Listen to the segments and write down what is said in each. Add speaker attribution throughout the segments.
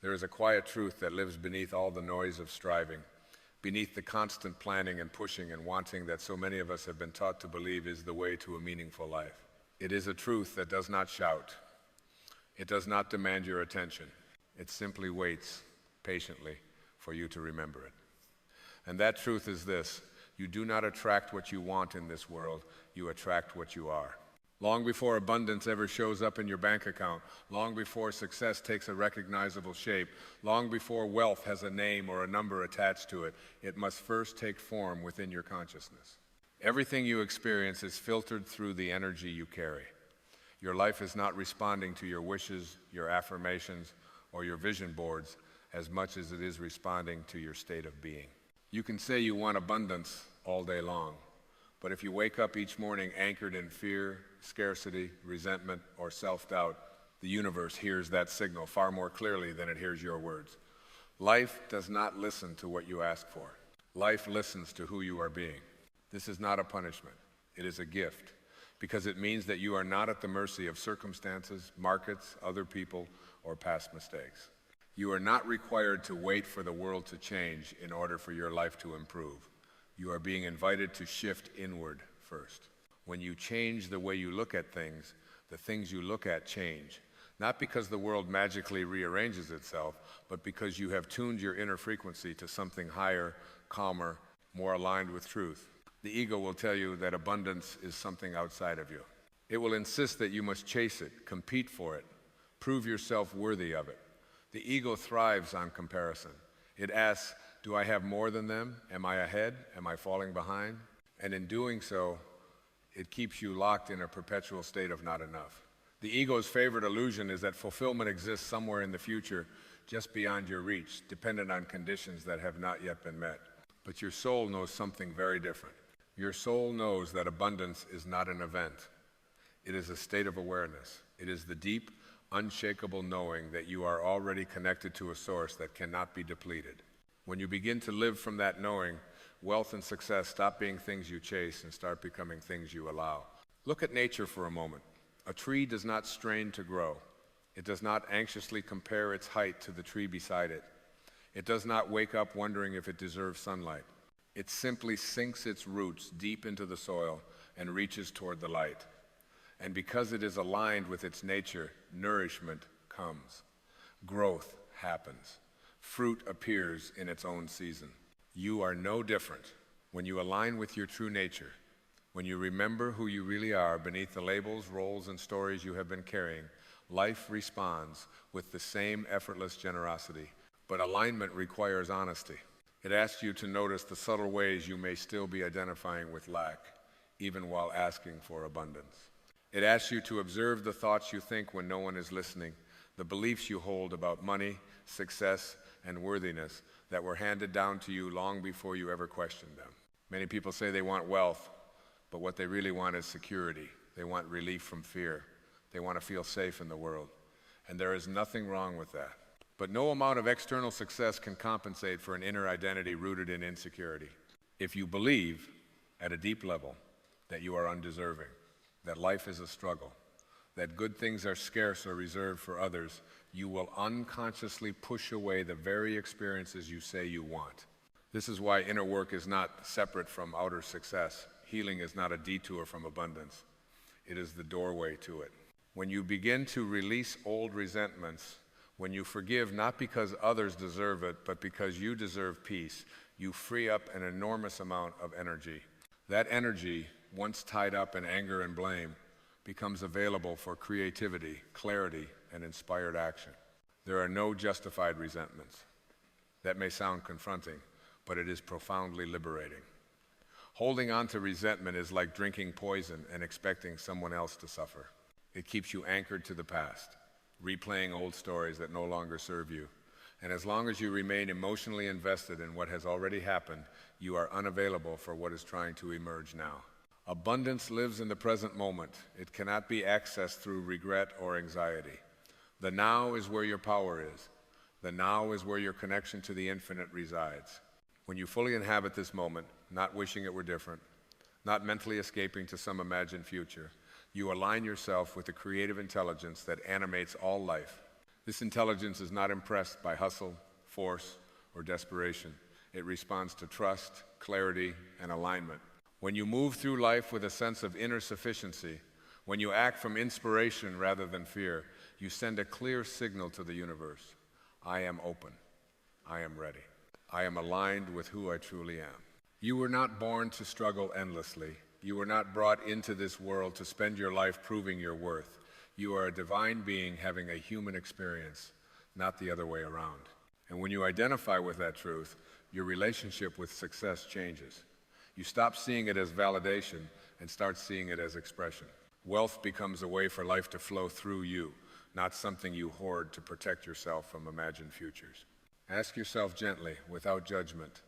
Speaker 1: There is a quiet truth that lives beneath all the noise of striving, beneath the constant planning and pushing and wanting that so many of us have been taught to believe is the way to a meaningful life. It is a truth that does not shout. It does not demand your attention. It simply waits patiently for you to remember it. And that truth is this: you do not attract what you want in this world, you attract what you are. Long before abundance ever shows up in your bank account, long before success takes a recognizable shape, long before wealth has a name or a number attached to it, it must first take form within your consciousness. Everything you experience is filtered through the energy you carry. Your life is not responding to your wishes, your affirmations, or your vision boards as much as it is responding to your state of being. You can say you want abundance all day long, but if you wake up each morning anchored in fear, scarcity, resentment, or self-doubt, the universe hears that signal far more clearly than it hears your words. Life does not listen to what you ask for. Life listens to who you are being. This is not a punishment. It is a gift, because it means that you are not at the mercy of circumstances, markets, other people, or past mistakes. You are not required to wait for the world to change in order for your life to improve. You are being invited to shift inward first. When you change the way you look at things, the things you look at change. Not because the world magically rearranges itself, but because you have tuned your inner frequency to something higher, calmer, more aligned with truth. The ego will tell you that abundance is something outside of you. It will insist that you must chase it, compete for it, prove yourself worthy of it. The ego thrives on comparison. It asks, do I have more than them? Am I ahead? Am I falling behind? And in doing so, it keeps you locked in a perpetual state of not enough. The ego's favorite illusion is that fulfillment exists somewhere in the future, just beyond your reach, dependent on conditions that have not yet been met. But your soul knows something very different. Your soul knows that abundance is not an event. It is a state of awareness. It is the deep, unshakable knowing that you are already connected to a source that cannot be depleted. When you begin to live from that knowing, wealth and success stop being things you chase and start becoming things you allow. Look at nature for a moment. A tree does not strain to grow. It does not anxiously compare its height to the tree beside it. It does not wake up wondering if it deserves sunlight. It simply sinks its roots deep into the soil and reaches toward the light. And because it is aligned with its nature, nourishment comes. Growth happens. Fruit appears in its own season. You are no different when you align with your true nature, when you remember who you really are beneath the labels, roles, and stories you have been carrying. Life responds with the same effortless generosity, but alignment requires honesty. It asks you to notice the subtle ways you may still be identifying with lack, even while asking for abundance. It asks you to observe the thoughts you think when no one is listening, the beliefs you hold about money, success, and worthiness that were handed down to you long before you ever questioned them. Many people say they want wealth, but what they really want is security. They want relief from fear. They want to feel safe in the world. And there is nothing wrong with that. But no amount of external success can compensate for an inner identity rooted in insecurity. If you believe, at a deep level, that you are undeserving, that life is a struggle, that good things are scarce or reserved for others, you will unconsciously push away the very experiences you say you want. This is why inner work is not separate from outer success. Healing is not a detour from abundance. It is the doorway to it. When you begin to release old resentments, when you forgive not because others deserve it, but because you deserve peace, you free up an enormous amount of energy. That energy, once tied up in anger and blame, becomes available for creativity, clarity, and inspired action. There are no justified resentments. That may sound confronting, but it is profoundly liberating. Holding on to resentment is like drinking poison and expecting someone else to suffer. It keeps you anchored to the past, replaying old stories that no longer serve you. And as long as you remain emotionally invested in what has already happened, you are unavailable for what is trying to emerge now. Abundance lives in the present moment. It cannot be accessed through regret or anxiety. The now is where your power is. The now is where your connection to the infinite resides. When you fully inhabit this moment, not wishing it were different, not mentally escaping to some imagined future, you align yourself with the creative intelligence that animates all life. This intelligence is not impressed by hustle, force, or desperation. It responds to trust, clarity, and alignment. When you move through life with a sense of inner sufficiency, when you act from inspiration rather than fear, you send a clear signal to the universe. I am open. I am ready. I am aligned with who I truly am. You were not born to struggle endlessly. You were not brought into this world to spend your life proving your worth. You are a divine being having a human experience, not the other way around. And when you identify with that truth, your relationship with success changes. You stop seeing it as validation and start seeing it as expression. Wealth becomes a way for life to flow through you, not something you hoard to protect yourself from imagined futures. Ask yourself gently, without judgment,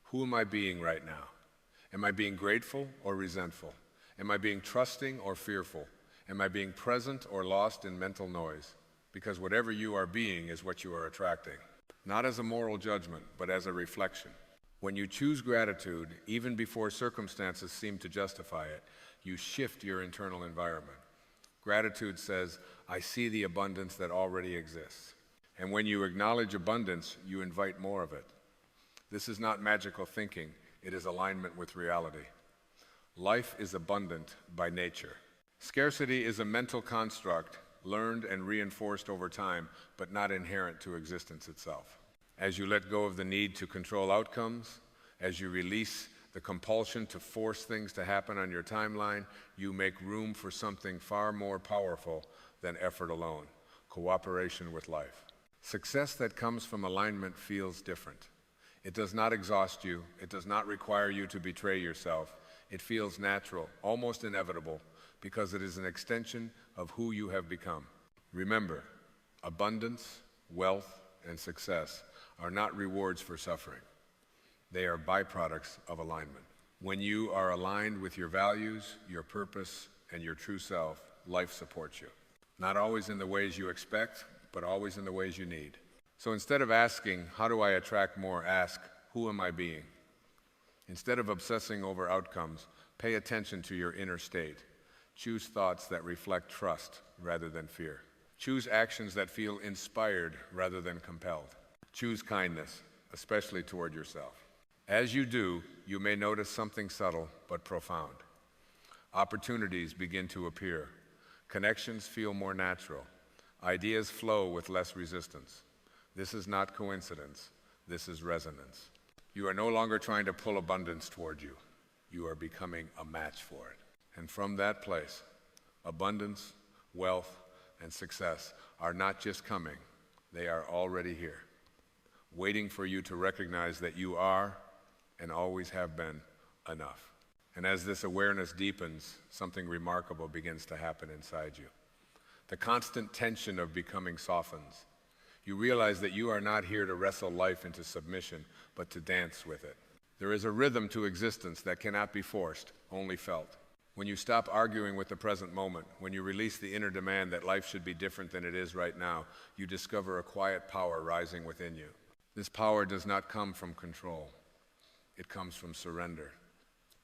Speaker 1: who am I being right now? Am I being grateful or resentful? Am I being trusting or fearful? Am I being present or lost in mental noise? Because whatever you are being is what you are attracting. Not as a moral judgment, but as a reflection. When you choose gratitude, even before circumstances seem to justify it, you shift your internal environment. Gratitude says, I see the abundance that already exists. And when you acknowledge abundance, you invite more of it. This is not magical thinking, it is alignment with reality. Life is abundant by nature. Scarcity is a mental construct learned and reinforced over time, but not inherent to existence itself. As you let go of the need to control outcomes, as you release the compulsion to force things to happen on your timeline, you make room for something far more powerful than effort alone, cooperation with life. Success that comes from alignment feels different. It does not exhaust you. It does not require you to betray yourself. It feels natural, almost inevitable, because it is an extension of who you have become. Remember, abundance, wealth, and success are not rewards for suffering. They are byproducts of alignment. When you are aligned with your values, your purpose, and your true self, life supports you. Not always in the ways you expect, but always in the ways you need. So instead of asking, how do I attract more, ask, who am I being? Instead of obsessing over outcomes, pay attention to your inner state. Choose thoughts that reflect trust rather than fear. Choose actions that feel inspired rather than compelled. Choose kindness, especially toward yourself. As you do, you may notice something subtle but profound. Opportunities begin to appear. Connections feel more natural. Ideas flow with less resistance. This is not coincidence. This is resonance. You are no longer trying to pull abundance toward you. You are becoming a match for it. And from that place, abundance, wealth, and success are not just coming. They are already here, waiting for you to recognize that you are and always have been enough. And as this awareness deepens, something remarkable begins to happen inside you. The constant tension of becoming softens. You realize that you are not here to wrestle life into submission, but to dance with it. There is a rhythm to existence that cannot be forced, only felt. When you stop arguing with the present moment, when you release the inner demand that life should be different than it is right now, you discover a quiet power rising within you. This power does not come from control. It comes from surrender,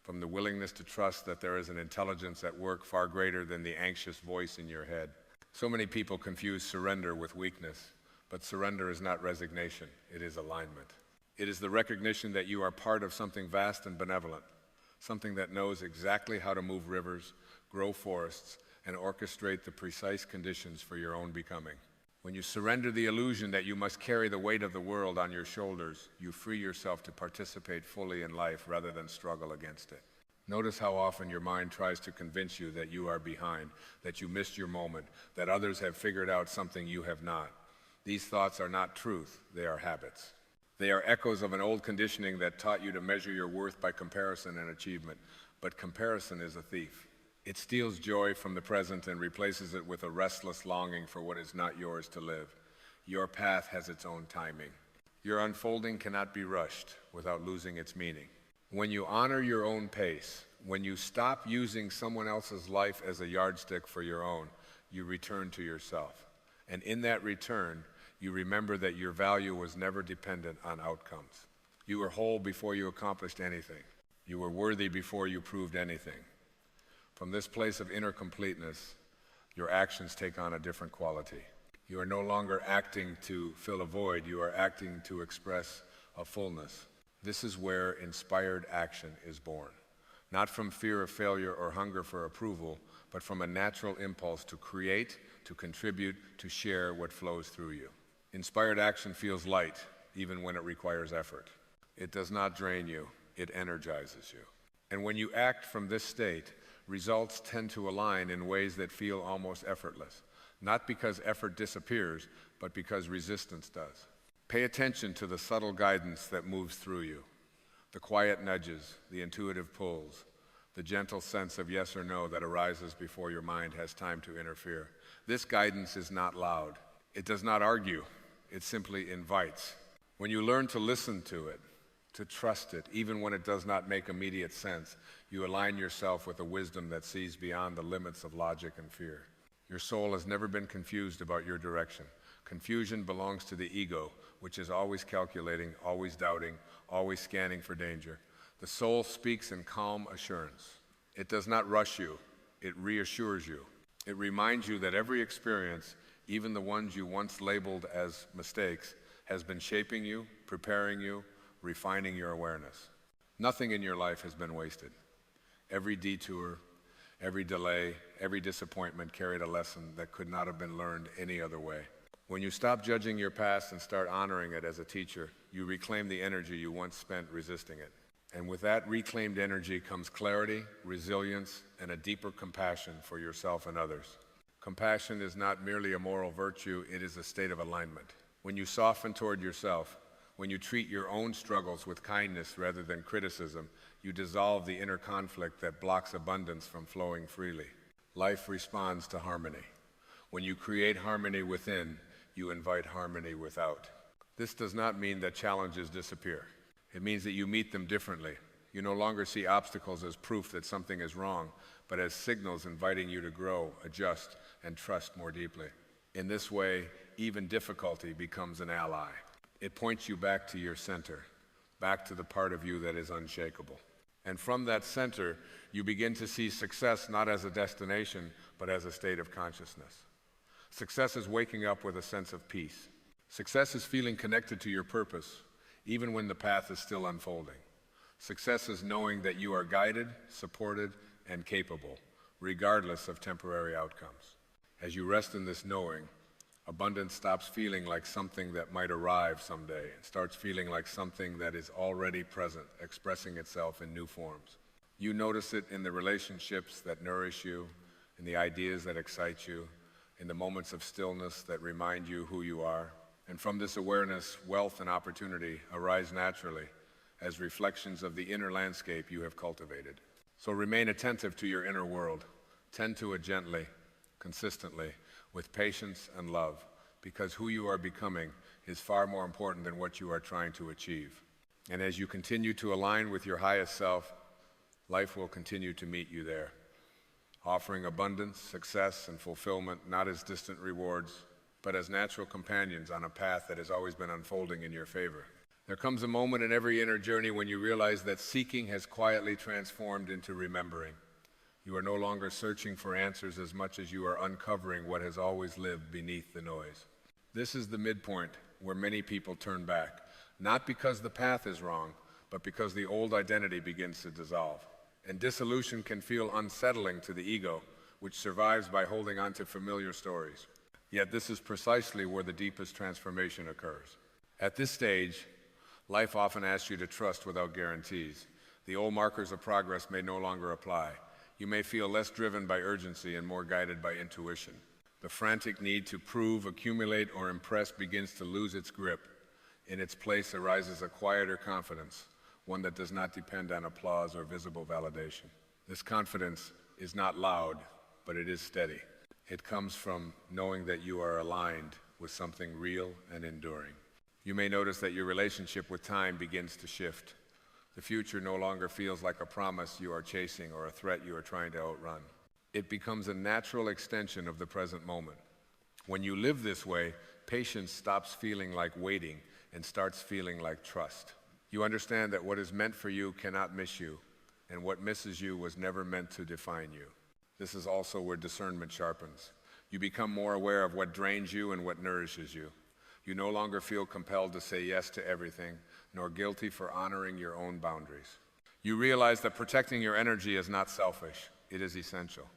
Speaker 1: from the willingness to trust that there is an intelligence at work far greater than the anxious voice in your head. So many people confuse surrender with weakness, but surrender is not resignation, it is alignment. It is the recognition that you are part of something vast and benevolent, something that knows exactly how to move rivers, grow forests, and orchestrate the precise conditions for your own becoming. When you surrender the illusion that you must carry the weight of the world on your shoulders, you free yourself to participate fully in life rather than struggle against it. Notice how often your mind tries to convince you that you are behind, that you missed your moment, that others have figured out something you have not. These thoughts are not truth, they are habits. They are echoes of an old conditioning that taught you to measure your worth by comparison and achievement. But comparison is a thief. It steals joy from the present and replaces it with a restless longing for what is not yours to live. Your path has its own timing. Your unfolding cannot be rushed without losing its meaning. When you honor your own pace, when you stop using someone else's life as a yardstick for your own, you return to yourself. And in that return, you remember that your value was never dependent on outcomes. You were whole before you accomplished anything. You were worthy before you proved anything. From this place of inner completeness, your actions take on a different quality. You are no longer acting to fill a void, you are acting to express a fullness. This is where inspired action is born. Not from fear of failure or hunger for approval, but from a natural impulse to create, to contribute, to share what flows through you. Inspired action feels light, even when it requires effort. It does not drain you, it energizes you. And when you act from this state, results tend to align in ways that feel almost effortless. Not because effort disappears, but because resistance does. Pay attention to the subtle guidance that moves through you. The quiet nudges, the intuitive pulls, the gentle sense of yes or no that arises before your mind has time to interfere. This guidance is not loud. It does not argue. It simply invites. When you learn to listen to it, to trust it, even when it does not make immediate sense, you align yourself with a wisdom that sees beyond the limits of logic and fear. Your soul has never been confused about your direction. Confusion belongs to the ego, which is always calculating, always doubting, always scanning for danger. The soul speaks in calm assurance. It does not rush you. It reassures you. It reminds you that every experience, even the ones you once labeled as mistakes, has been shaping you, preparing you, refining your awareness. Nothing in your life has been wasted. Every detour, every delay, every disappointment carried a lesson that could not have been learned any other way. When you stop judging your past and start honoring it as a teacher, you reclaim the energy you once spent resisting it. And with that reclaimed energy comes clarity, resilience, and a deeper compassion for yourself and others. Compassion is not merely a moral virtue, it is a state of alignment. When you soften toward yourself, when you treat your own struggles with kindness rather than criticism, you dissolve the inner conflict that blocks abundance from flowing freely. Life responds to harmony. When you create harmony within, you invite harmony without. This does not mean that challenges disappear. It means that you meet them differently. You no longer see obstacles as proof that something is wrong, but as signals inviting you to grow, adjust, and trust more deeply. In this way, even difficulty becomes an ally. It points you back to your center, back to the part of you that is unshakable. And from that center, you begin to see success not as a destination, but as a state of consciousness. Success is waking up with a sense of peace. Success is feeling connected to your purpose, even when the path is still unfolding. Success is knowing that you are guided, supported, and capable, regardless of temporary outcomes. As you rest in this knowing, abundance stops feeling like something that might arrive someday and starts feeling like something that is already present, expressing itself in new forms. You notice it in the relationships that nourish you, in the ideas that excite you, in the moments of stillness that remind you who you are. And from this awareness, wealth and opportunity arise naturally as reflections of the inner landscape you have cultivated. So remain attentive to your inner world. Tend to it gently, consistently, with patience and love, because who you are becoming is far more important than what you are trying to achieve. And as you continue to align with your highest self, life will continue to meet you there, offering abundance, success, and fulfillment not as distant rewards, but as natural companions on a path that has always been unfolding in your favor. There comes a moment in every inner journey when you realize that seeking has quietly transformed into remembering. You are no longer searching for answers as much as you are uncovering what has always lived beneath the noise. This is the midpoint where many people turn back, not because the path is wrong, but because the old identity begins to dissolve. And dissolution can feel unsettling to the ego, which survives by holding on to familiar stories. Yet this is precisely where the deepest transformation occurs. At this stage, life often asks you to trust without guarantees. The old markers of progress may no longer apply. You may feel less driven by urgency and more guided by intuition. The frantic need to prove, accumulate, or impress begins to lose its grip. In its place arises a quieter confidence, one that does not depend on applause or visible validation. This confidence is not loud, but it is steady. It comes from knowing that you are aligned with something real and enduring. You may notice that your relationship with time begins to shift. The future no longer feels like a promise you are chasing or a threat you are trying to outrun. It becomes a natural extension of the present moment. When you live this way, patience stops feeling like waiting and starts feeling like trust. You understand that what is meant for you cannot miss you, and what misses you was never meant to define you. This is also where discernment sharpens. You become more aware of what drains you and what nourishes you. You no longer feel compelled to say yes to everything, nor guilty for honoring your own boundaries. You realize that protecting your energy is not selfish, it is essential.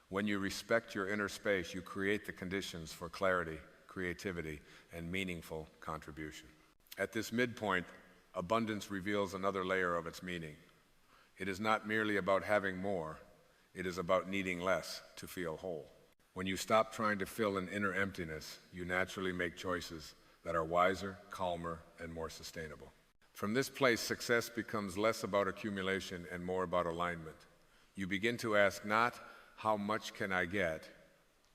Speaker 1: When you respect your inner space, you create the conditions for clarity, creativity, and meaningful contribution. At this midpoint, abundance reveals another layer of its meaning. It is not merely about having more, it is about needing less to feel whole. When you stop trying to fill an inner emptiness, you naturally make choices that are wiser, calmer, and more sustainable. From this place, success becomes less about accumulation and more about alignment. You begin to ask not, how much can I get,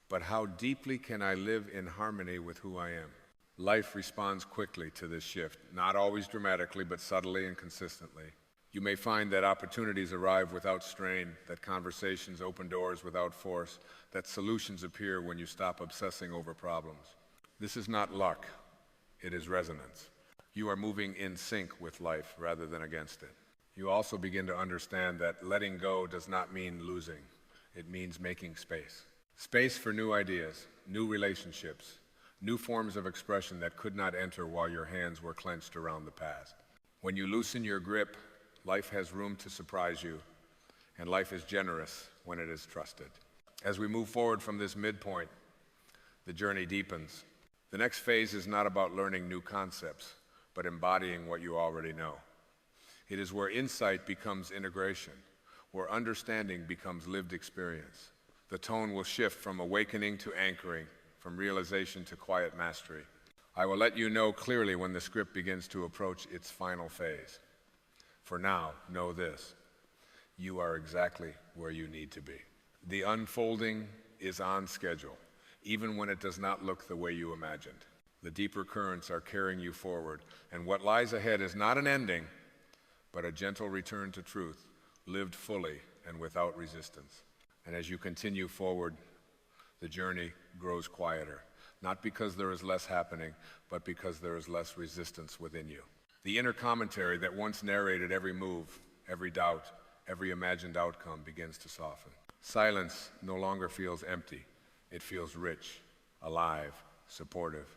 Speaker 1: but how deeply can I live in harmony with who I am? Life responds quickly to this shift, not always dramatically, but subtly and consistently. You may find that opportunities arrive without strain, that conversations open doors without force, that solutions appear when you stop obsessing over problems. This is not luck, it is resonance. You are moving in sync with life rather than against it. You also begin to understand that letting go does not mean losing. It means making space. Space for new ideas, new relationships, new forms of expression that could not enter while your hands were clenched around the past. When you loosen your grip, life has room to surprise you, and life is generous when it is trusted. As we move forward from this midpoint, the journey deepens. The next phase is not about learning new concepts, but embodying what you already know. It is where insight becomes integration, where understanding becomes lived experience. The tone will shift from awakening to anchoring, from realization to quiet mastery. I will let you know clearly when the script begins to approach its final phase. For now, know this: you are exactly where you need to be. The unfolding is on schedule, even when it does not look the way you imagined. The deeper currents are carrying you forward, and what lies ahead is not an ending, but a gentle return to truth, lived fully and without resistance. And as you continue forward, the journey grows quieter, not because there is less happening, but because there is less resistance within you. The inner commentary that once narrated every move, every doubt, every imagined outcome begins to soften. Silence no longer feels empty. It feels rich, alive, supportive.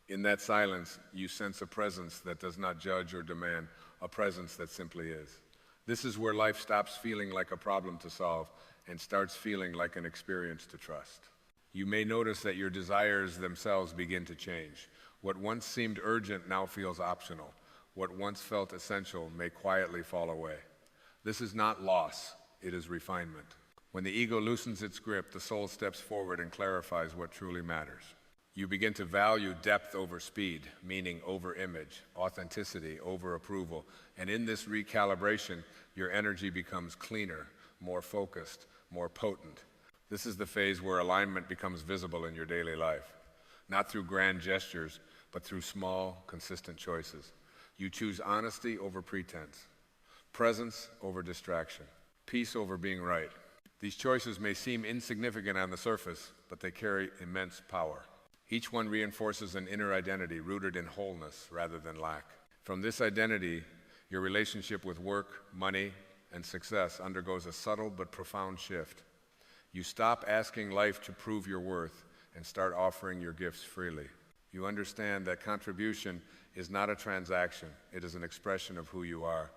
Speaker 1: In that silence, you sense a presence that does not judge or demand, a presence that simply is. This is where life stops feeling like a problem to solve and starts feeling like an experience to trust. You may notice that your desires themselves begin to change. What once seemed urgent now feels optional. What once felt essential may quietly fall away. This is not loss, it is refinement. When the ego loosens its grip, the soul steps forward and clarifies what truly matters. You begin to value depth over speed, meaning over image, authenticity over approval. And in this recalibration, your energy becomes cleaner, more focused, more potent. This is the phase where alignment becomes visible in your daily life, not through grand gestures, but through small, consistent choices. You choose honesty over pretense, presence over distraction, peace over being right. These choices may seem insignificant on the surface, but they carry immense power. Each one reinforces an inner identity rooted in wholeness rather than lack. From this identity, your relationship with work, money, and success undergoes a subtle but profound shift. You stop asking life to prove your worth and start offering your gifts freely. You understand that contribution is not a transaction, it is an expression of who you are.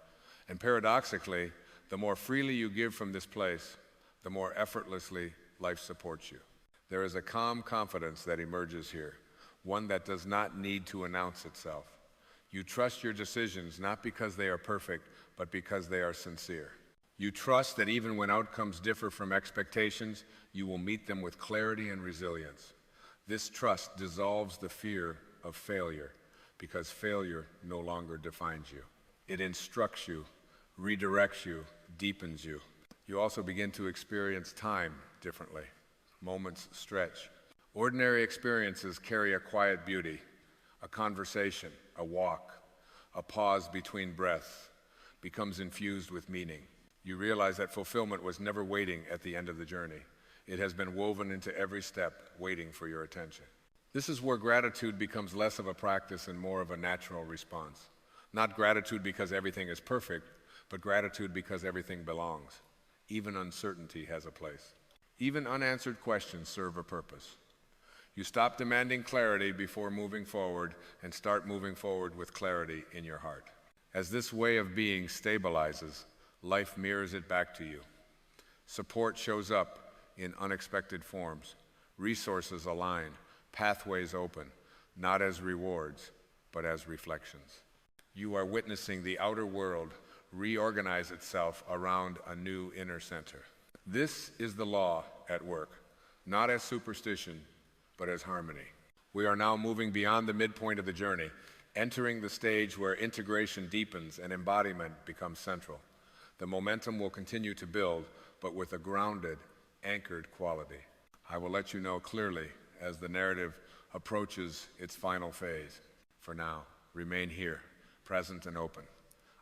Speaker 1: And paradoxically, the more freely you give from this place, the more effortlessly life supports you. There is a calm confidence that emerges here, one that does not need to announce itself. You trust your decisions not because they are perfect, but because they are sincere. You trust that even when outcomes differ from expectations, you will meet them with clarity and resilience. This trust dissolves the fear of failure, because failure no longer defines you. It instructs you, redirects you, deepens you. You also begin to experience time differently. Moments stretch. Ordinary experiences carry a quiet beauty. A conversation, a walk, a pause between breaths becomes infused with meaning. You realize that fulfillment was never waiting at the end of the journey. It has been woven into every step, waiting for your attention. This is where gratitude becomes less of a practice and more of a natural response. Not gratitude because everything is perfect, but gratitude because everything belongs. Even uncertainty has a place. Even unanswered questions serve a purpose. You stop demanding clarity before moving forward and start moving forward with clarity in your heart. As this way of being stabilizes, life mirrors it back to you. Support shows up in unexpected forms. Resources align, pathways open, not as rewards, but as reflections. You are witnessing the outer world reorganize itself around a new inner center. This is the law at work, not as superstition, but as harmony. We are now moving beyond the midpoint of the journey, entering the stage where integration deepens and embodiment becomes central. The momentum will continue to build, but with a grounded, anchored quality. I will let you know clearly as the narrative approaches its final phase. For now, remain here, present and open,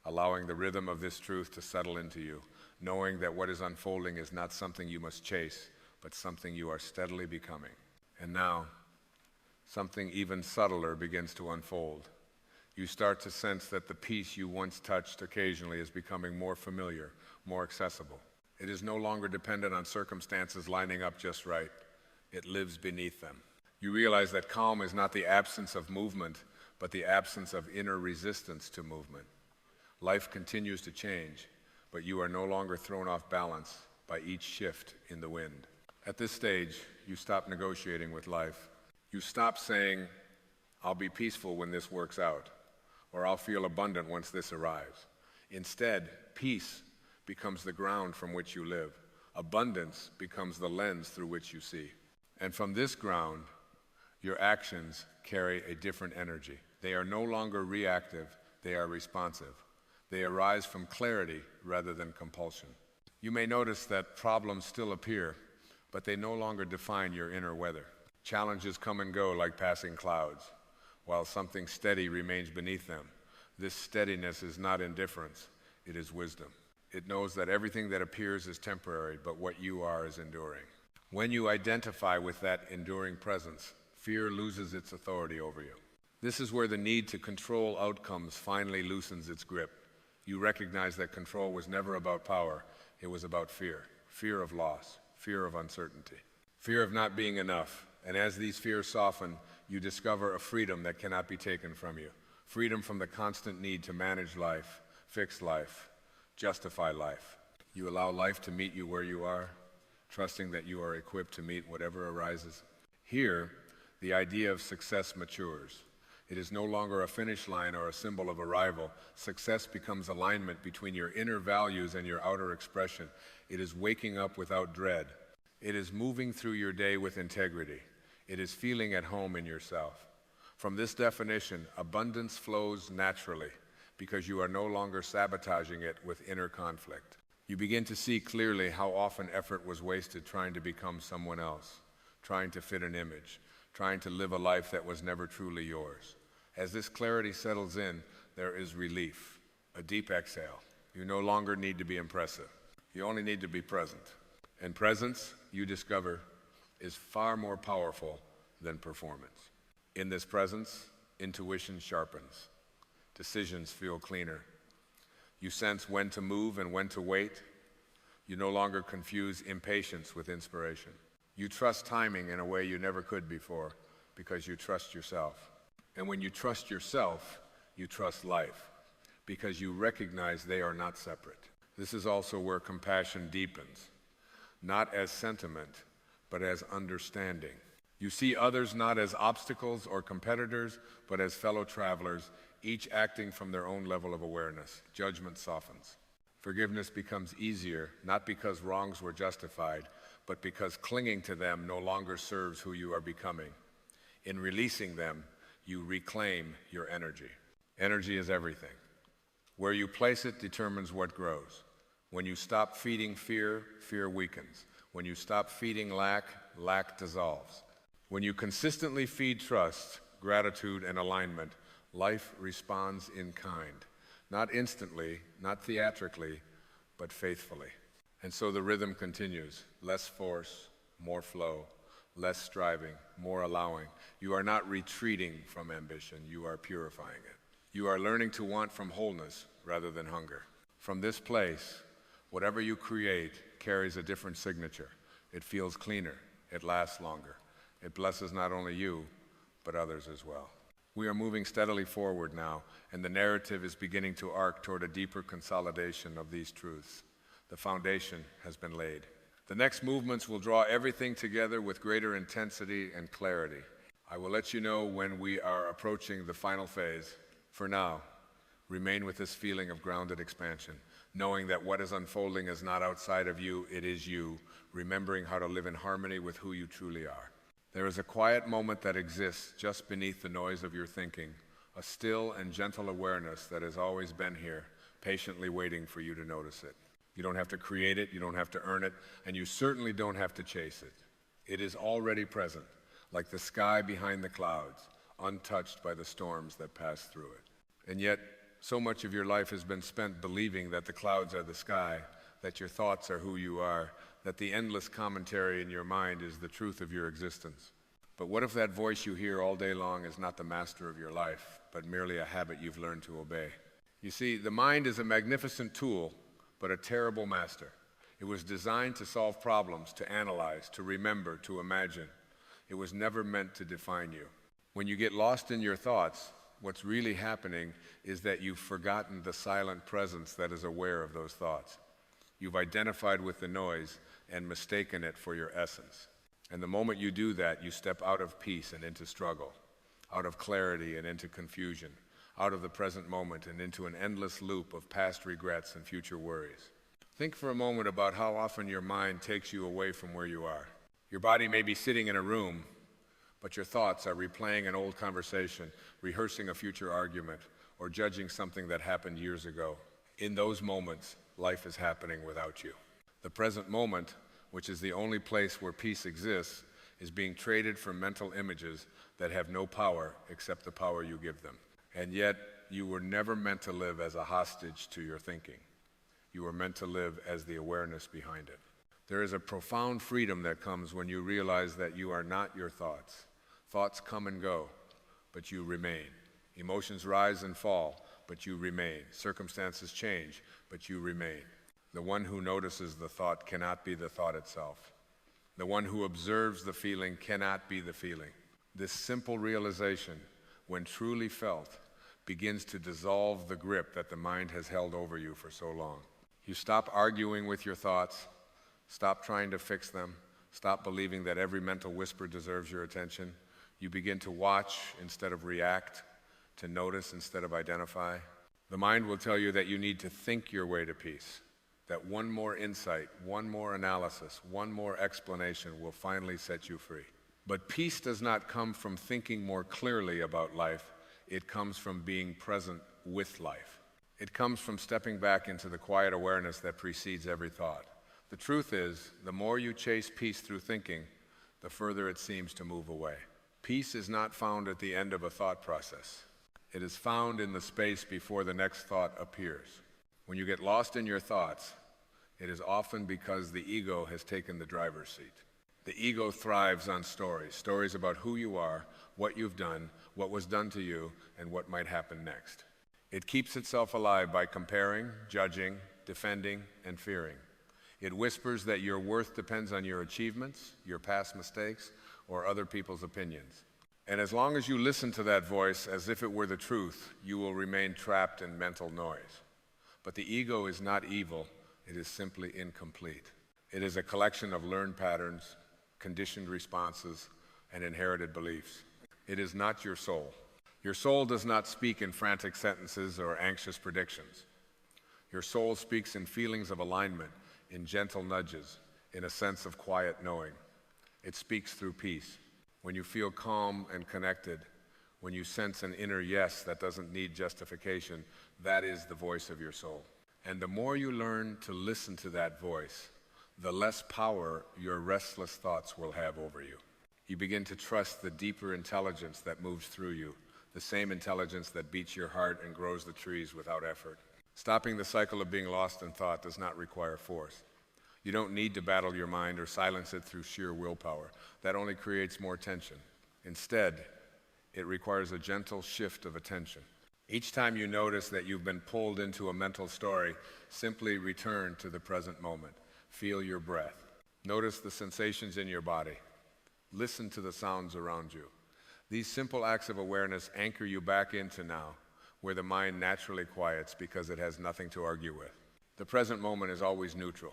Speaker 1: allowing the rhythm of this truth to settle into you, knowing that what is unfolding is not something you must chase, but something you are steadily becoming. And now, something even subtler begins to unfold. You start to sense that the peace you once touched occasionally is becoming more familiar, more accessible. It is no longer dependent on circumstances lining up just right. It lives beneath them. You realize that calm is not the absence of movement, but the absence of inner resistance to movement. Life continues to change, but you are no longer thrown off balance by each shift in the wind. At this stage, you stop negotiating with life. You stop saying, "I'll be peaceful when this works out," or "I'll feel abundant once this arrives." Instead, peace becomes the ground from which you live. Abundance becomes the lens through which you see. And from this ground, your actions carry a different energy. They are no longer reactive, they are responsive. They arise from clarity rather than compulsion. You may notice that problems still appear, but they no longer define your inner weather. Challenges come and go like passing clouds, while something steady remains beneath them. This steadiness is not indifference, it is wisdom. It knows that everything that appears is temporary, but what you are is enduring. When you identify with that enduring presence, fear loses its authority over you. This is where the need to control outcomes finally loosens its grip. You recognize that control was never about power, it was about fear. Fear of loss, fear of uncertainty, fear of not being enough. And as these fears soften, you discover a freedom that cannot be taken from you. Freedom from the constant need to manage life, fix life, justify life. You allow life to meet you where you are, trusting that you are equipped to meet whatever arises. Here, the idea of success matures. It is no longer a finish line or a symbol of arrival. Success becomes alignment between your inner values and your outer expression. It is waking up without dread. It is moving through your day with integrity. It is feeling at home in yourself. From this definition, abundance flows naturally because you are no longer sabotaging it with inner conflict. You begin to see clearly how often effort was wasted trying to become someone else, trying to fit an image, trying to live a life that was never truly yours. As this clarity settles in, there is relief, a deep exhale. You no longer need to be impressive. You only need to be present. And presence, you discover, is far more powerful than performance. In this presence, intuition sharpens. Decisions feel cleaner. You sense when to move and when to wait. You no longer confuse impatience with inspiration. You trust timing in a way you never could before because you trust yourself. And when you trust yourself, you trust life because you recognize they are not separate. This is also where compassion deepens, not as sentiment, but as understanding. You see others not as obstacles or competitors, but as fellow travelers, each acting from their own level of awareness. Judgment softens. Forgiveness becomes easier, not because wrongs were justified, but because clinging to them no longer serves who you are becoming. In releasing them, you reclaim your energy. Energy is everything. Where you place it determines what grows. When you stop feeding fear, fear weakens. When you stop feeding lack, lack dissolves. When you consistently feed trust, gratitude, and alignment, life responds in kind. Not instantly, not theatrically, but faithfully. And so the rhythm continues. Less force, more flow. Less striving, more allowing. You are not retreating from ambition, you are purifying it. You are learning to want from wholeness rather than hunger. From this place, whatever you create carries a different signature. It feels cleaner. It lasts longer. It blesses not only you, but others as well. We are moving steadily forward now, and the narrative is beginning to arc toward a deeper consolidation of these truths. The foundation has been laid. The next movements will draw everything together with greater intensity and clarity. I will let you know when we are approaching the final phase. For now, remain with this feeling of grounded expansion, knowing that what is unfolding is not outside of you, it is you, remembering how to live in harmony with who you truly are. There is a quiet moment that exists just beneath the noise of your thinking, a still and gentle awareness that has always been here, patiently waiting for you to notice it. You don't have to create it, you don't have to earn it, and you certainly don't have to chase it. It is already present, like the sky behind the clouds, untouched by the storms that pass through it. And yet, so much of your life has been spent believing that the clouds are the sky, that your thoughts are who you are, that the endless commentary in your mind is the truth of your existence. But what if that voice you hear all day long is not the master of your life, but merely a habit you've learned to obey? You see, the mind is a magnificent tool, but a terrible master. It was designed to solve problems, to analyze, to remember, to imagine. It was never meant to define you. When you get lost in your thoughts, what's really happening is that you've forgotten the silent presence that is aware of those thoughts. You've identified with the noise and mistaken it for your essence. And the moment you do that, you step out of peace and into struggle, out of clarity and into confusion, out of the present moment and into an endless loop of past regrets and future worries. Think for a moment about how often your mind takes you away from where you are. Your body may be sitting in a room, but your thoughts are replaying an old conversation, rehearsing a future argument, or judging something that happened years ago. In those moments, life is happening without you. The present moment, which is the only place where peace exists, is being traded for mental images that have no power except the power you give them. And yet, you were never meant to live as a hostage to your thinking. You were meant to live as the awareness behind it. There is a profound freedom that comes when you realize that you are not your thoughts. Thoughts come and go, but you remain. Emotions rise and fall, but you remain. Circumstances change, but you remain. The one who notices the thought cannot be the thought itself. The one who observes the feeling cannot be the feeling. This simple realization, when truly felt, begins to dissolve the grip that the mind has held over you for so long. You stop arguing with your thoughts, stop trying to fix them, stop believing that every mental whisper deserves your attention. You begin to watch instead of react, to notice instead of identify. The mind will tell you that you need to think your way to peace, that one more insight, one more analysis, one more explanation will finally set you free. But peace does not come from thinking more clearly about life. It comes from being present with life. It comes from stepping back into the quiet awareness that precedes every thought. The truth is, the more you chase peace through thinking, the further it seems to move away. Peace is not found at the end of a thought process. It is found in the space before the next thought appears. When you get lost in your thoughts, it is often because the ego has taken the driver's seat. The ego thrives on stories about who you are, what you've done, what was done to you, and what might happen next. It keeps itself alive by comparing, judging, defending, and fearing. It whispers that your worth depends on your achievements, your past mistakes, or other people's opinions. And as long as you listen to that voice as if it were the truth, you will remain trapped in mental noise. But the ego is not evil, it is simply incomplete. It is a collection of learned patterns, conditioned responses, and inherited beliefs. It is not your soul. Your soul does not speak in frantic sentences or anxious predictions. Your soul speaks in feelings of alignment, in gentle nudges, in a sense of quiet knowing. It speaks through peace. When you feel calm and connected, when you sense an inner yes that doesn't need justification, that is the voice of your soul. And the more you learn to listen to that voice, the less power your restless thoughts will have over you. You begin to trust the deeper intelligence that moves through you, the same intelligence that beats your heart and grows the trees without effort. Stopping the cycle of being lost in thought does not require force. You don't need to battle your mind or silence it through sheer willpower. That only creates more tension. Instead, it requires a gentle shift of attention. Each time you notice that you've been pulled into a mental story, simply return to the present moment. Feel your breath. Notice the sensations in your body. Listen to the sounds around you. These simple acts of awareness anchor you back into now, where the mind naturally quiets because it has nothing to argue with. The present moment is always neutral.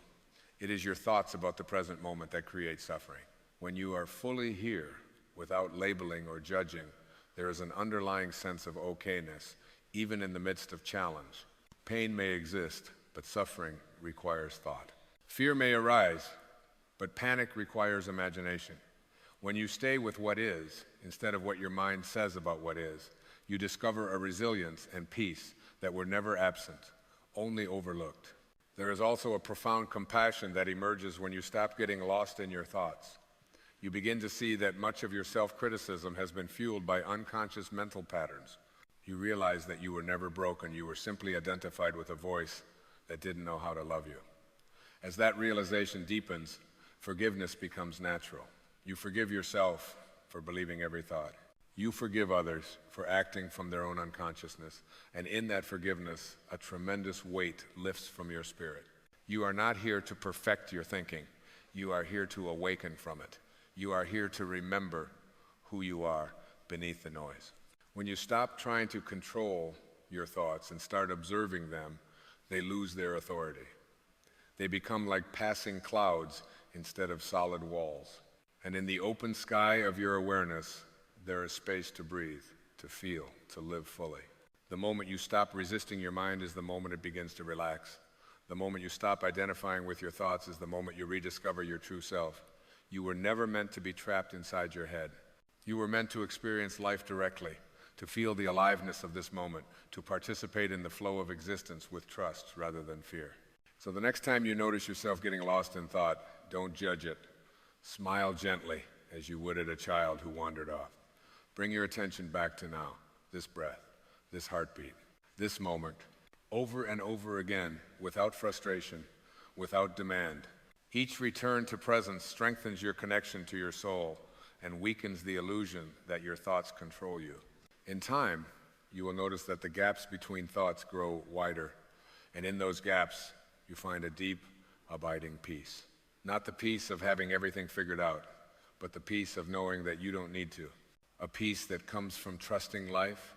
Speaker 1: It is your thoughts about the present moment that create suffering. When you are fully here, without labeling or judging, there is an underlying sense of okayness, even in the midst of challenge. Pain may exist, but suffering requires thought. Fear may arise, but panic requires imagination. When you stay with what is, instead of what your mind says about what is, you discover a resilience and peace that were never absent, only overlooked. There is also a profound compassion that emerges when you stop getting lost in your thoughts. You begin to see that much of your self-criticism has been fueled by unconscious mental patterns. You realize that you were never broken, you were simply identified with a voice that didn't know how to love you. As that realization deepens, forgiveness becomes natural. You forgive yourself for believing every thought. You forgive others for acting from their own unconsciousness, and in that forgiveness, a tremendous weight lifts from your spirit. You are not here to perfect your thinking. You are here to awaken from it. You are here to remember who you are beneath the noise. When you stop trying to control your thoughts and start observing them, they lose their authority. They become like passing clouds instead of solid walls. And in the open sky of your awareness, there is space to breathe, to feel, to live fully. The moment you stop resisting your mind is the moment it begins to relax. The moment you stop identifying with your thoughts is the moment you rediscover your true self. You were never meant to be trapped inside your head. You were meant to experience life directly, to feel the aliveness of this moment, to participate in the flow of existence with trust rather than fear. So the next time you notice yourself getting lost in thought, don't judge it. Smile gently as you would at a child who wandered off. Bring your attention back to now, this breath, this heartbeat, this moment, over and over again, without frustration, without demand. Each return to presence strengthens your connection to your soul and weakens the illusion that your thoughts control you. In time, you will notice that the gaps between thoughts grow wider, and in those gaps, you find a deep, abiding peace. Not the peace of having everything figured out, but the peace of knowing that you don't need to. A peace that comes from trusting life,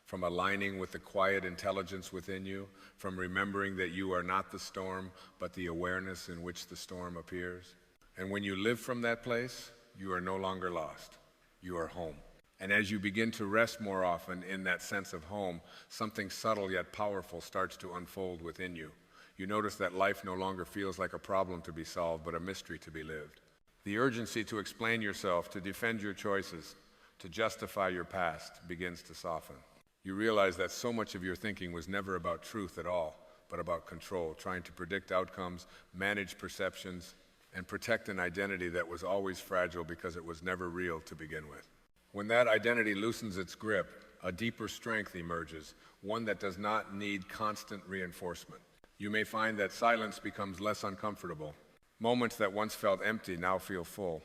Speaker 1: from aligning with the quiet intelligence within you, from remembering that you are not the storm, but the awareness in which the storm appears. And when you live from that place, you are no longer lost. You are home. And as you begin to rest more often in that sense of home, something subtle yet powerful starts to unfold within you. You notice that life no longer feels like a problem to be solved, but a mystery to be lived. The urgency to explain yourself, to defend your choices, to justify your past begins to soften. You realize that so much of your thinking was never about truth at all, but about control, trying to predict outcomes, manage perceptions, and protect an identity that was always fragile because it was never real to begin with. When that identity loosens its grip, a deeper strength emerges, one that does not need constant reinforcement. You may find that silence becomes less uncomfortable. Moments that once felt empty now feel full,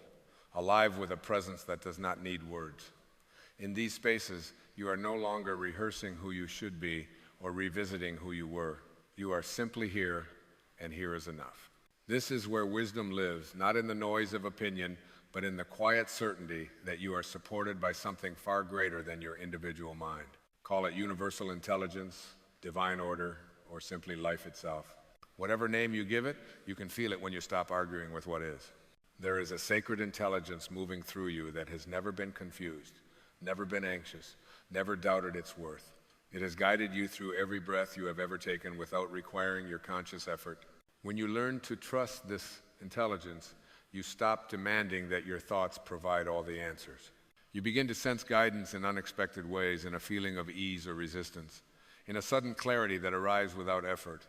Speaker 1: alive with a presence that does not need words. In these spaces, you are no longer rehearsing who you should be or revisiting who you were. You are simply here, and here is enough. This is where wisdom lives, not in the noise of opinion, but in the quiet certainty that you are supported by something far greater than your individual mind. Call it universal intelligence, divine order, or simply life itself. Whatever name you give it, you can feel it when you stop arguing with what is. There is a sacred intelligence moving through you that has never been confused, never been anxious, never doubted its worth. It has guided you through every breath you have ever taken without requiring your conscious effort. When you learn to trust this intelligence, you stop demanding that your thoughts provide all the answers. You begin to sense guidance in unexpected ways, in a feeling of ease or resistance, in a sudden clarity that arrives without effort,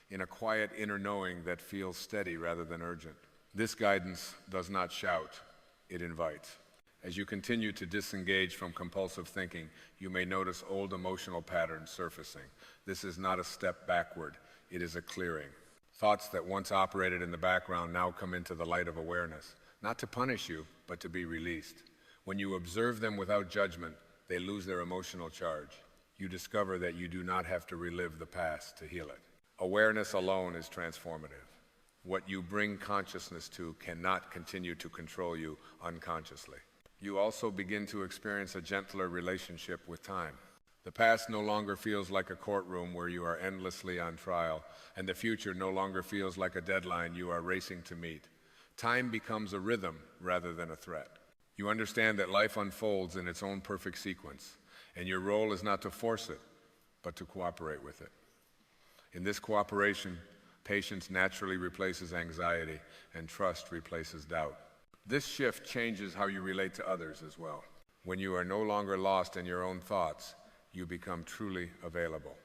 Speaker 1: in a quiet inner knowing that feels steady rather than urgent. This guidance does not shout, it invites. As you continue to disengage from compulsive thinking, you may notice old emotional patterns surfacing. This is not a step backward, it is a clearing. Thoughts that once operated in the background now come into the light of awareness, not to punish you, but to be released. When you observe them without judgment, they lose their emotional charge. You discover that you do not have to relive the past to heal it. Awareness alone is transformative. What you bring consciousness to cannot continue to control you unconsciously. You also begin to experience a gentler relationship with time. The past no longer feels like a courtroom where you are endlessly on trial, and the future no longer feels like a deadline you are racing to meet. Time becomes a rhythm rather than a threat. You understand that life unfolds in its own perfect sequence, and your role is not to force it, but to cooperate with it. In this cooperation, patience naturally replaces anxiety, and trust replaces doubt. This shift changes how you relate to others as well. When you are no longer lost in your own thoughts, you become truly available.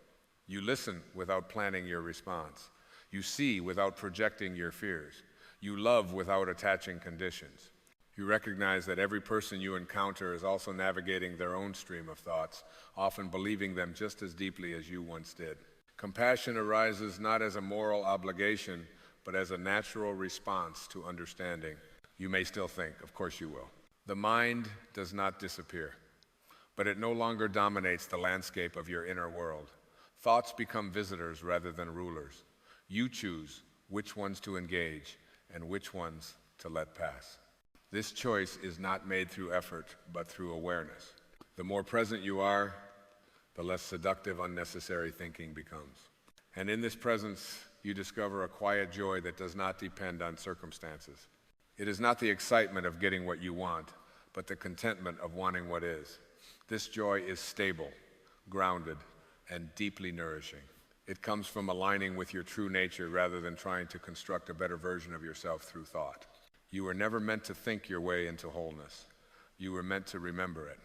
Speaker 1: You listen without planning your response. You see without projecting your fears. You love without attaching conditions. You recognize that every person you encounter is also navigating their own stream of thoughts, often believing them just as deeply as you once did. Compassion arises not as a moral obligation, but as a natural response to understanding. You may still think, of course you will. The mind does not disappear, but it no longer dominates the landscape of your inner world. Thoughts become visitors rather than rulers. You choose which ones to engage and which ones to let pass. This choice is not made through effort, but through awareness. The more present you are, the less seductive, unnecessary thinking becomes. And in this presence, you discover a quiet joy that does not depend on circumstances. It is not the excitement of getting what you want, but the contentment of wanting what is. This joy is stable, grounded, and deeply nourishing. It comes from aligning with your true nature rather than trying to construct a better version of yourself through thought. You were never meant to think your way into wholeness. You were meant to remember it.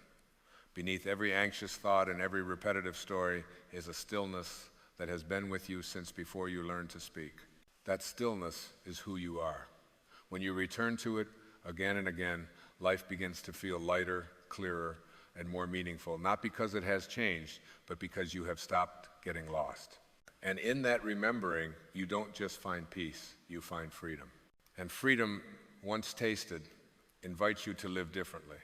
Speaker 1: Beneath every anxious thought and every repetitive story is a stillness that has been with you since before you learned to speak. That stillness is who you are. When you return to it again and again, life begins to feel lighter, clearer, and more meaningful, not because it has changed, but because you have stopped getting lost. And in that remembering, you don't just find peace, you find freedom. And freedom, once tasted, invites you to live differently.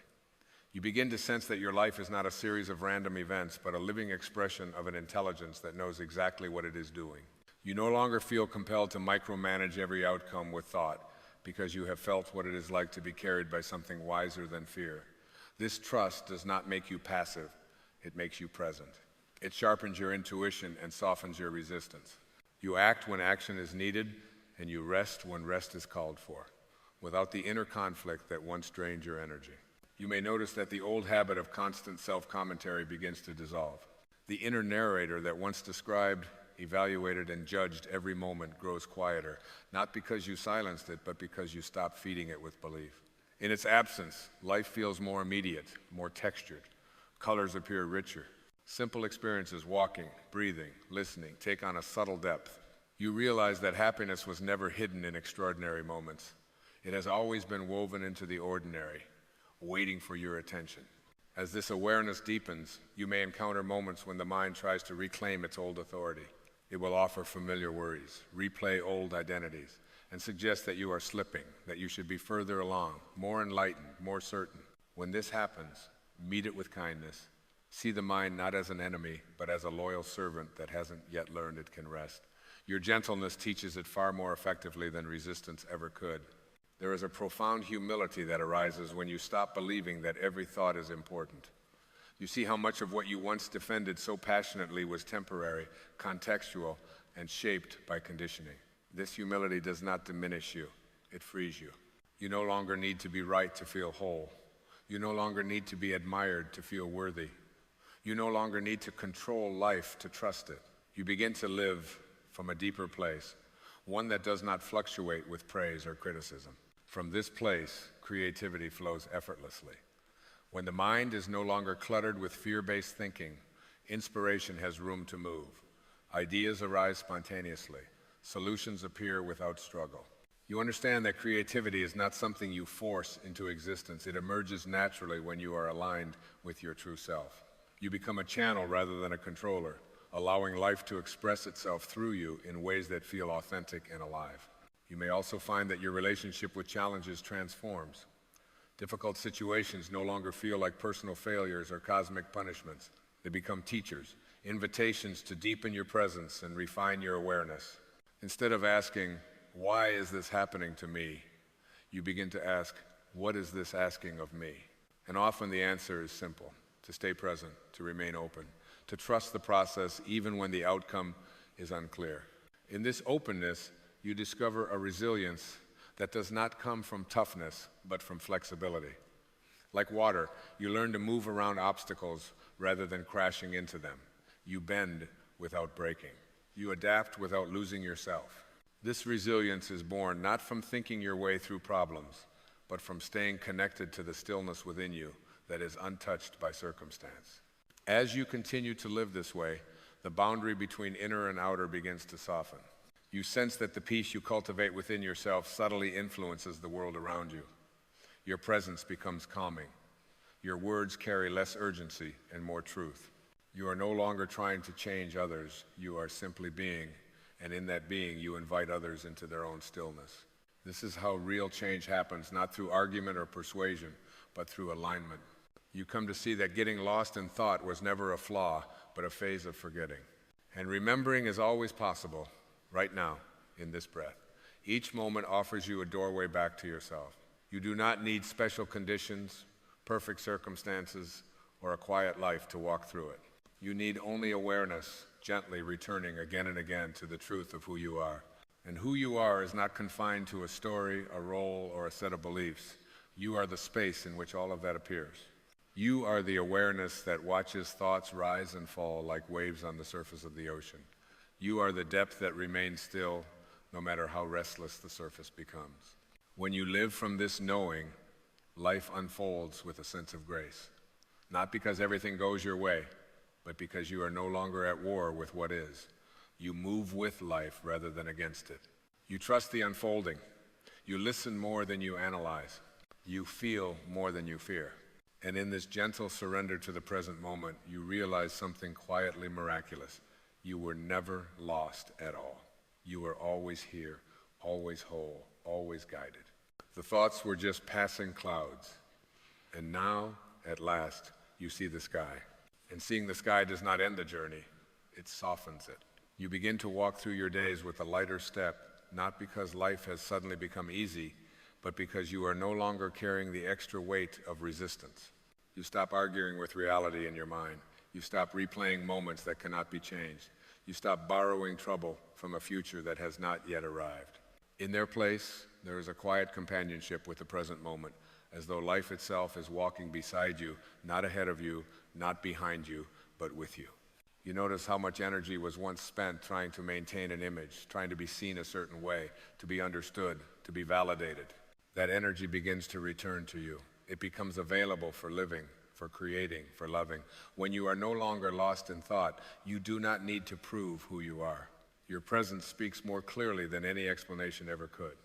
Speaker 1: You begin to sense that your life is not a series of random events, but a living expression of an intelligence that knows exactly what it is doing. You no longer feel compelled to micromanage every outcome with thought, because you have felt what it is like to be carried by something wiser than fear. This trust does not make you passive, it makes you present. It sharpens your intuition and softens your resistance. You act when action is needed, and you rest when rest is called for, without the inner conflict that once drained your energy. You may notice that the old habit of constant self-commentary begins to dissolve. The inner narrator that once described, evaluated, and judged every moment grows quieter, not because you silenced it, but because you stopped feeding it with belief. In its absence, life feels more immediate, more textured. Colors appear richer. Simple experiences, walking, breathing, listening, take on a subtle depth. You realize that happiness was never hidden in extraordinary moments. It has always been woven into the ordinary, waiting for your attention. As this awareness deepens, you may encounter moments when the mind tries to reclaim its old authority. It will offer familiar worries, replay old identities, and suggest that you are slipping, that you should be further along, more enlightened, more certain. When this happens, meet it with kindness. See the mind not as an enemy, but as a loyal servant that hasn't yet learned it can rest. Your gentleness teaches it far more effectively than resistance ever could. There is a profound humility that arises when you stop believing that every thought is important. You see how much of what you once defended so passionately was temporary, contextual, and shaped by conditioning. This humility does not diminish you, it frees you. You no longer need to be right to feel whole. You no longer need to be admired to feel worthy. You no longer need to control life to trust it. You begin to live from a deeper place, one that does not fluctuate with praise or criticism. From this place, creativity flows effortlessly. When the mind is no longer cluttered with fear-based thinking, inspiration has room to move. Ideas arise spontaneously. Solutions appear without struggle. You understand that creativity is not something you force into existence. It emerges naturally when you are aligned with your true self. You become a channel rather than a controller, allowing life to express itself through you in ways that feel authentic and alive. You may also find that your relationship with challenges transforms. Difficult situations no longer feel like personal failures or cosmic punishments. They become teachers, invitations to deepen your presence and refine your awareness. Instead of asking, why is this happening to me? You begin to ask, what is this asking of me? And often the answer is simple: to stay present, to remain open, to trust the process even when the outcome is unclear. In this openness, you discover a resilience that does not come from toughness, but from flexibility. Like water, you learn to move around obstacles rather than crashing into them. You bend without breaking. You adapt without losing yourself. This resilience is born not from thinking your way through problems, but from staying connected to the stillness within you that is untouched by circumstance. As you continue to live this way, the boundary between inner and outer begins to soften. You sense that the peace you cultivate within yourself subtly influences the world around you. Your presence becomes calming. Your words carry less urgency and more truth. You are no longer trying to change others. You are simply being, and in that being, you invite others into their own stillness. This is how real change happens, not through argument or persuasion, but through alignment. You come to see that getting lost in thought was never a flaw, but a phase of forgetting. And remembering is always possible, right now, in this breath. Each moment offers you a doorway back to yourself. You do not need special conditions, perfect circumstances, or a quiet life to walk through it. You need only awareness, gently returning again and again to the truth of who you are. And who you are is not confined to a story, a role, or a set of beliefs. You are the space in which all of that appears. You are the awareness that watches thoughts rise and fall like waves on the surface of the ocean. You are the depth that remains still, no matter how restless the surface becomes. When you live from this knowing, life unfolds with a sense of grace. Not because everything goes your way, but because you are no longer at war with what is. You move with life rather than against it. You trust the unfolding. You listen more than you analyze. You feel more than you fear. And in this gentle surrender to the present moment, you realize something quietly miraculous. You were never lost at all. You were always here, always whole, always guided. The thoughts were just passing clouds. And now, at last, you see the sky. And seeing the sky does not end the journey, it softens it. You begin to walk through your days with a lighter step, not because life has suddenly become easy, but because you are no longer carrying the extra weight of resistance. You stop arguing with reality in your mind. You stop replaying moments that cannot be changed. You stop borrowing trouble from a future that has not yet arrived. In their place, there is a quiet companionship with the present moment, as though life itself is walking beside you, not ahead of you, not behind you, but with you. You notice how much energy was once spent trying to maintain an image, trying to be seen a certain way, to be understood, to be validated. That energy begins to return to you. It becomes available for living, for creating, for loving. When you are no longer lost in thought, you do not need to prove who you are. Your presence speaks more clearly than any explanation ever could.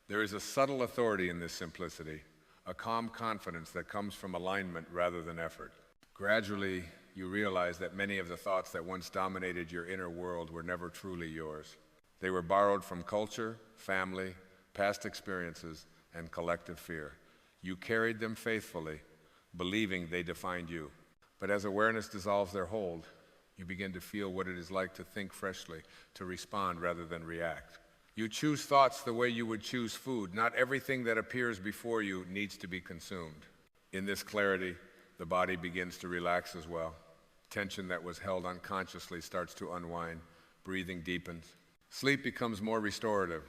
Speaker 1: There is a subtle authority in this simplicity, a calm confidence that comes from alignment rather than effort. Gradually, you realize that many of the thoughts that once dominated your inner world were never truly yours. They were borrowed from culture, family, past experiences, and collective fear. You carried them faithfully, believing they defined you. But as awareness dissolves their hold, you begin to feel what it is like to think freshly, to respond rather than react. You choose thoughts the way you would choose food. Not everything that appears before you needs to be consumed. In this clarity, the body begins to relax as well. Tension that was held unconsciously starts to unwind. Breathing deepens. Sleep becomes more restorative.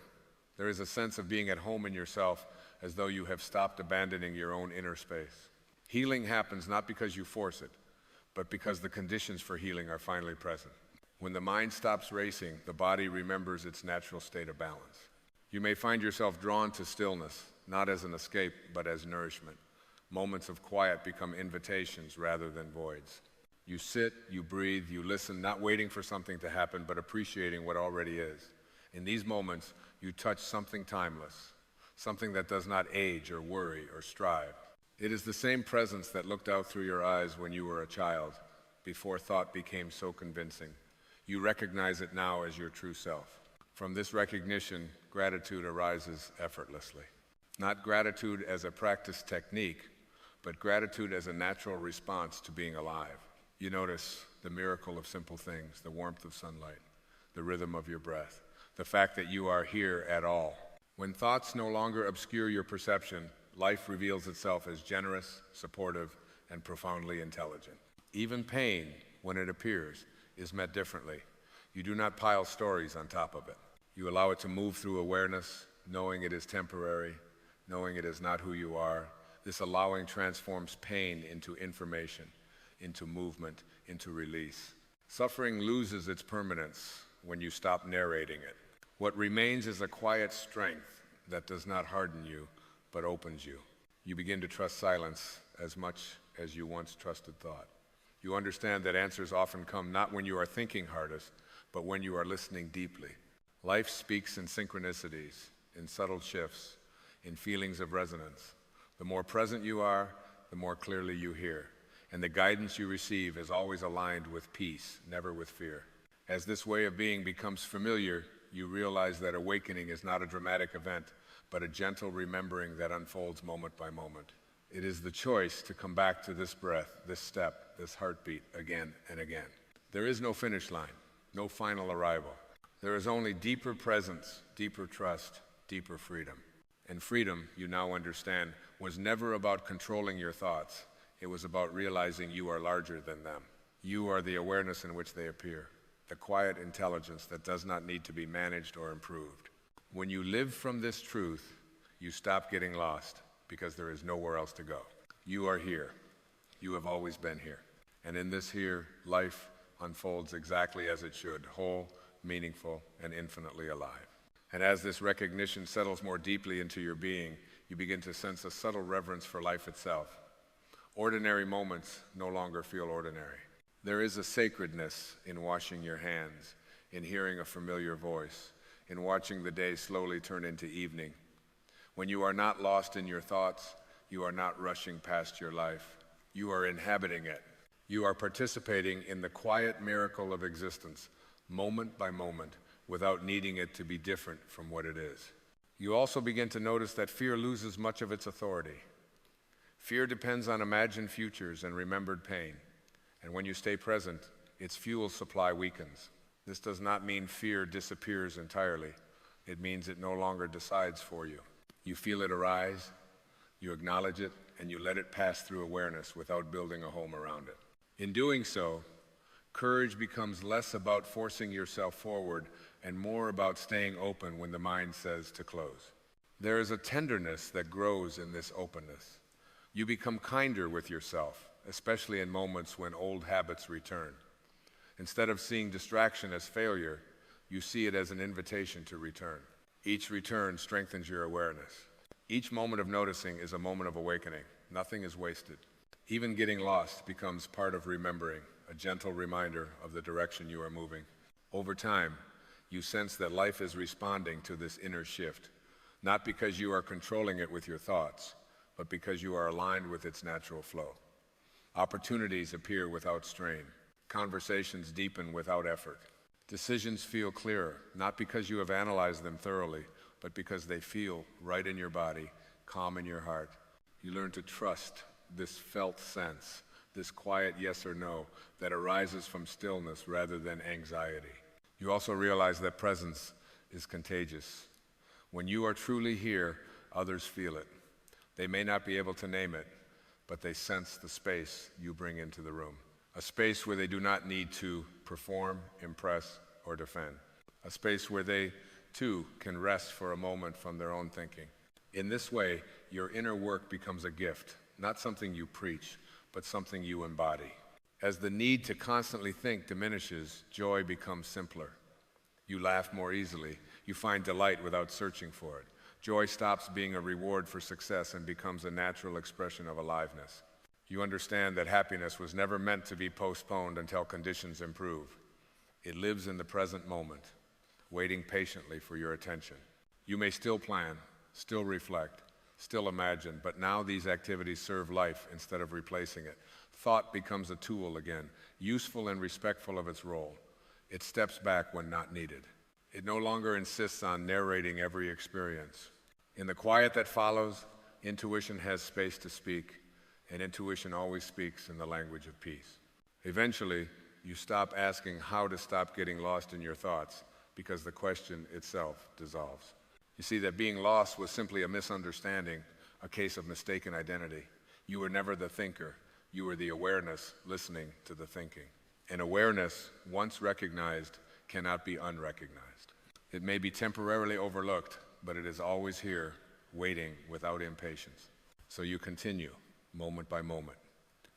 Speaker 1: There is a sense of being at home in yourself, as though you have stopped abandoning your own inner space. Healing happens not because you force it, but because the conditions for healing are finally present. When the mind stops racing, the body remembers its natural state of balance. You may find yourself drawn to stillness, not as an escape, but as nourishment. Moments of quiet become invitations rather than voids. You sit, you breathe, you listen, not waiting for something to happen, but appreciating what already is. In these moments, you touch something timeless, something that does not age or worry or strive. It is the same presence that looked out through your eyes when you were a child, before thought became so convincing. You recognize it now as your true self. From this recognition, gratitude arises effortlessly. Not gratitude as a practice technique, but gratitude as a natural response to being alive. You notice the miracle of simple things, the warmth of sunlight, the rhythm of your breath, the fact that you are here at all. When thoughts no longer obscure your perception, life reveals itself as generous, supportive, and profoundly intelligent. Even pain, when it appears, is met differently. You do not pile stories on top of it. You allow it to move through awareness, knowing it is temporary, knowing it is not who you are. This allowing transforms pain into information, into movement, into release. Suffering loses its permanence when you stop narrating it. What remains is a quiet strength that does not harden you, but opens you. You begin to trust silence as much as you once trusted thought. You understand that answers often come not when you are thinking hardest, but when you are listening deeply. Life speaks in synchronicities, in subtle shifts, in feelings of resonance. The more present you are, the more clearly you hear. And the guidance you receive is always aligned with peace, never with fear. As this way of being becomes familiar, you realize that awakening is not a dramatic event, but a gentle remembering that unfolds moment by moment. It is the choice to come back to this breath, this step, this heartbeat again and again. There is no finish line, no final arrival. There is only deeper presence, deeper trust, deeper freedom. And freedom, you now understand, was never about controlling your thoughts. It was about realizing you are larger than them. You are the awareness in which they appear, the quiet intelligence that does not need to be managed or improved. When you live from this truth, you stop getting lost because there is nowhere else to go. You are here. You have always been here. And in this here, life unfolds exactly as it should, whole, meaningful, and infinitely alive. And as this recognition settles more deeply into your being, you begin to sense a subtle reverence for life itself. Ordinary moments no longer feel ordinary. There is a sacredness in washing your hands, in hearing a familiar voice, in watching the day slowly turn into evening. When you are not lost in your thoughts, you are not rushing past your life. You are inhabiting it. You are participating in the quiet miracle of existence, moment by moment, without needing it to be different from what it is. You also begin to notice that fear loses much of its authority. Fear depends on imagined futures and remembered pain. And when you stay present, its fuel supply weakens. This does not mean fear disappears entirely. It means it no longer decides for you. You feel it arise, you acknowledge it, and you let it pass through awareness without building a home around it. In doing so, courage becomes less about forcing yourself forward and more about staying open when the mind says to close. There is a tenderness that grows in this openness. You become kinder with yourself, especially in moments when old habits return. Instead of seeing distraction as failure, you see it as an invitation to return. Each return strengthens your awareness. Each moment of noticing is a moment of awakening. Nothing is wasted. Even getting lost becomes part of remembering, a gentle reminder of the direction you are moving. Over time, you sense that life is responding to this inner shift, not because you are controlling it with your thoughts, but because you are aligned with its natural flow. Opportunities appear without strain. Conversations deepen without effort. Decisions feel clearer, not because you have analyzed them thoroughly, but because they feel right in your body, calm in your heart. You learn to trust this felt sense, this quiet yes or no that arises from stillness rather than anxiety. You also realize that presence is contagious. When you are truly here, others feel it. They may not be able to name it, but they sense the space you bring into the room. A space where they do not need to perform, impress, or defend. A space where they, too, can rest for a moment from their own thinking. In this way, your inner work becomes a gift, not something you preach, but something you embody. As the need to constantly think diminishes, joy becomes simpler. You laugh more easily. You find delight without searching for it. Joy stops being a reward for success and becomes a natural expression of aliveness. You understand that happiness was never meant to be postponed until conditions improve. It lives in the present moment, waiting patiently for your attention. You may still plan, still reflect, still imagine, but now these activities serve life instead of replacing it. Thought becomes a tool again, useful and respectful of its role. It steps back when not needed. It no longer insists on narrating every experience. In the quiet that follows, intuition has space to speak, and intuition always speaks in the language of peace. Eventually, you stop asking how to stop getting lost in your thoughts because the question itself dissolves. You see that being lost was simply a misunderstanding, a case of mistaken identity. You were never the thinker. You were the awareness listening to the thinking. And awareness, once recognized, cannot be unrecognized. It may be temporarily overlooked, but it is always here, waiting without impatience. So you continue, moment by moment,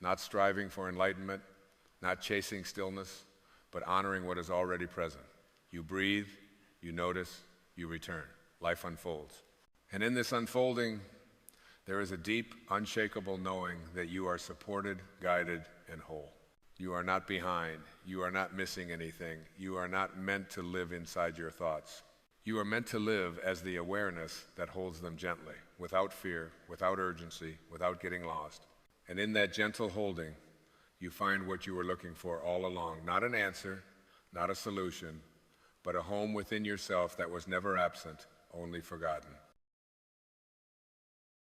Speaker 1: not striving for enlightenment, not chasing stillness, but honoring what is already present. You breathe, you notice, you return. Life unfolds. And in this unfolding, there is a deep, unshakable knowing that you are supported, guided, and whole. You are not behind. You are not missing anything. You are not meant to live inside your thoughts. You are meant to live as the awareness that holds them gently, without fear, without urgency, without getting lost. And in that gentle holding, you find what you were looking for all along. Not an answer, not a solution, but a home within yourself that was never absent, only forgotten.